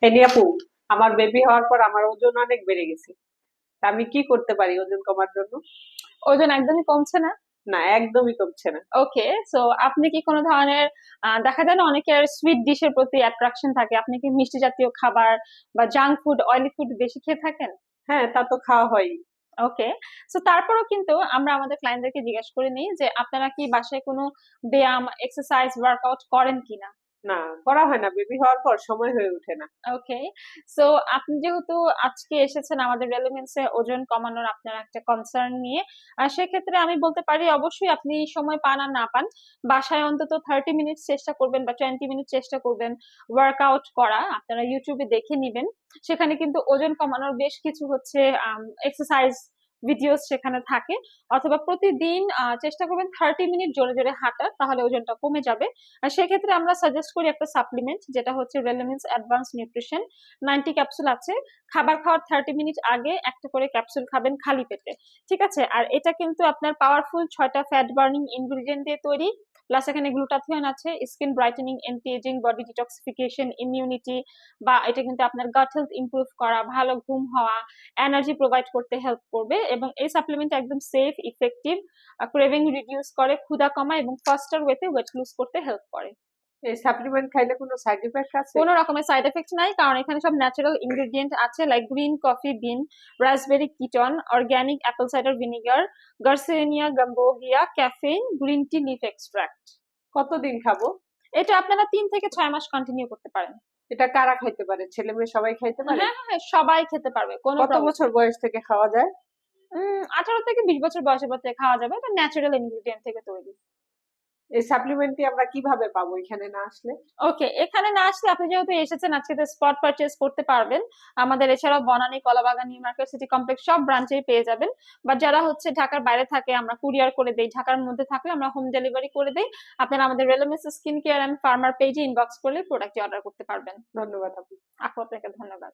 Any আপু, আমার baby হওয়ার পর আমার ওজন অনেক বেড়ে গেছে। তা আমি কি করতে পারি ওজন কমার জন্য? ওজন একদমই কমছে না? না, একদমই কমছে না। ওকে, সো আপনি কি কোনো ধরনের দেখা যায় না অনেকের সুইট ডিশের প্রতি অ্যাট্রাকশন থাকে, আপনি কি মিষ্টি জাতীয় খাবার বা জাঙ্ক ফুড, অয়েলি ফুড বেশি খেয়ে থাকেন? হ্যাঁ, তা তো খাওয়া হয়। ওকে, সো তারপরেও কিন্তু আমরা আমাদের ক্লায়েন্টদেরকে জিজ্ঞেস করে নিই যে আপনারা কি বাসায় কোনো ব্যায়াম, এক্সারসাইজ, ওয়ার্কআউট করেন কিনা। না, করা হয় না, বেবি হওয়ার পর সময় হয়ে ওঠে না। ওকে, সো আপনি যেহেতু আজকে এসেছেন আমাদের রেলেভেন্সে ওজন কমানোর আপনার একটা কনসার্ন নিয়ে, আর সেক্ষেত্রে আমি বলতে পারি অবশ্যই আপনি সময় পান আর না পান, বাসায় অন্তত 30 মিনিট চেষ্টা করবেন বা 20 মিনিট চেষ্টা করবেন ওয়ার্কআউট করা। আপনারা ইউটিউবে দেখে নিবেন, সেখানে কিন্তু ওজন কমানোর বেশ কিছু হচ্ছে এক্সারসাইজ ভিডিওস সেখানে থাকে। অথবা প্রতিদিন চেষ্টা করবেন 30 মিনিট জোরে জোরে হাঁটার, তাহলে ওজনটা কমে যাবে। আর সেক্ষেত্রে আমরা সাজেস্ট করি একটা সাপ্লিমেন্ট, যেটা হচ্ছে রেলেভেন্স অ্যাডভান্স নিউট্রিশন। 90 ক্যাপসুল আছে। খাবার খাওয়ার 30 মিনিট আগে একটা করে ক্যাপসুল খাবেন খালি পেটে। ঠিক আছে, আর এটা কিন্তু আপনার পাওয়ারফুল 6টা ফ্যাট বার্নিং ইনগ্রিডিয়েন্ট দিয়ে তৈরি। প্লাস এখানে গ্লুটাথিয়ন আছে, skin brightening, anti ageing, body detoxification, immunity, বা এটা কিন্তু আপনার গাট হেলথ ইমপ্রুভ করা, ভালো ঘুম হওয়া, এনার্জি প্রোভাইড করতে হেল্প করবে। এবং এই সাপ্লিমেন্ট একদম সেফ, ইফেক্টিভ, ক্রেভিং রিডিউস করে, ক্ষুধা কমায় এবং ফাস্টার ওয়েতে ওয়েট লুজ করতে হেল্প করে। এই সাপ্লিমেন্ট খাইলে কোনো সাইড ইফেক্ট আছে? কোনো রকমের সাইড এফেক্ট নাই, কারণ এখানে সব ন্যাচারাল ইনগ্রেডিয়েন্ট আছে, like green coffee bean, raspberry ketone, organic apple cider vinegar, garcinia gambogia, caffeine, green tea leaf extract. কতদিন খাবো? এটা আপনারা 3 থেকে 6 মাস কন্টিনিউ করতে পারেন। এটা কারা খাইতে পারে, ছেলে মেয়ে সবাই খাইতে পারে? হ্যাঁ হ্যাঁ হ্যাঁ, সবাই খেতে পারবে, কোনো কত প্রবলেম। বছর বয়স থেকে খাওয়া যায়? 18 থেকে 20 বছর বয়সের মধ্যে খাওয়া যাবে, এটা ন্যাচারাল ইনগ্রেডিয়েন্ট থেকে তৈরি। এই সাপ্লিমেন্টটি আমরা কিভাবে পাবো এখানে না আসলে? ওকে, এখানে না আসলে আপনি যেহেতু এসেছেন আজকে, তো স্পট পারচেজ করতে পারবেন। আমাদের এছাড়াও বনানী, কলাবাগান, নিউ মার্কেট, সিটি কমপ্লেক্স সব ব্রাঞ্চেই পেয়ে যাবেন। বাট যারা হচ্ছে ঢাকার বাইরে থাকে, আমরা কুরিয়ার করে দেই। ঢাকার মধ্যে থাকলে আমরা হোম ডেলিভারি করে দেই। আপনারা আমাদের রেলেমেন্স স্কিন কেয়ার অ্যান্ড ফার্মার পেজে ইনবক্স করলে প্রোডাক্টটি অর্ডার করতে পারবেন। ধন্যবাদ আপু। আপু, আপনাকে ধন্যবাদ।